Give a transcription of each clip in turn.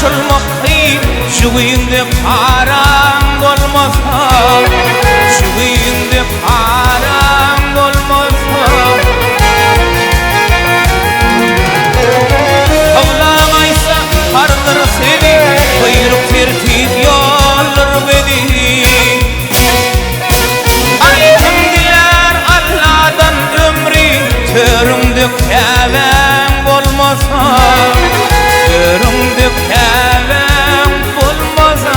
açılmak kıyın, şu kıyında param olmasa, şu kıyında param olmasa. Kavlamaysa kardır seni, kuyruk tertip yollar beni. Ay kimdiler Allah'dan ömrü, törümde kevem olmasa, törümde kevem olmasa.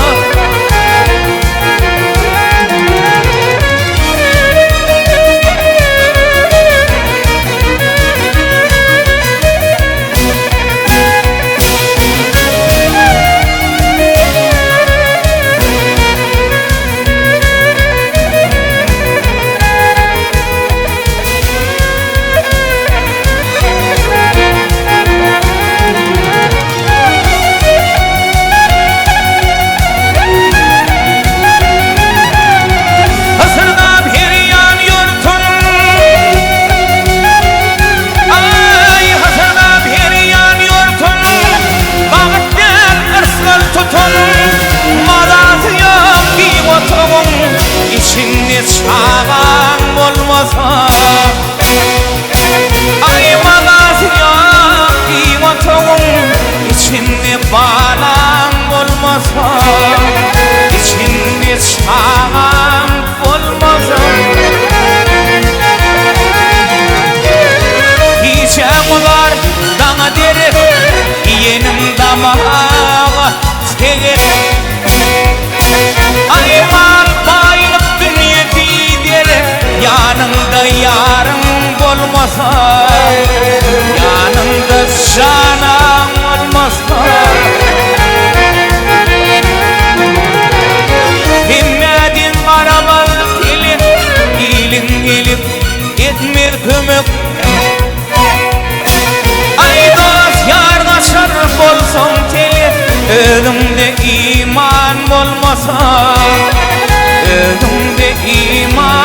İçinde çağan olmasa, ay mağaz yok bir motorun, içinde balan olmasa, içinde çağan olmasa. Diyeceğim var dana derim, yenim damağa teger. Ay mal baylık dünya gider, yanında yarım olmasa, yanında canım olmasa. Himmedin aramal gelin, ilin gelip etmir kömük. Ay dost yardaşar bolson teli, ölümde iman olmasa, ölümde iman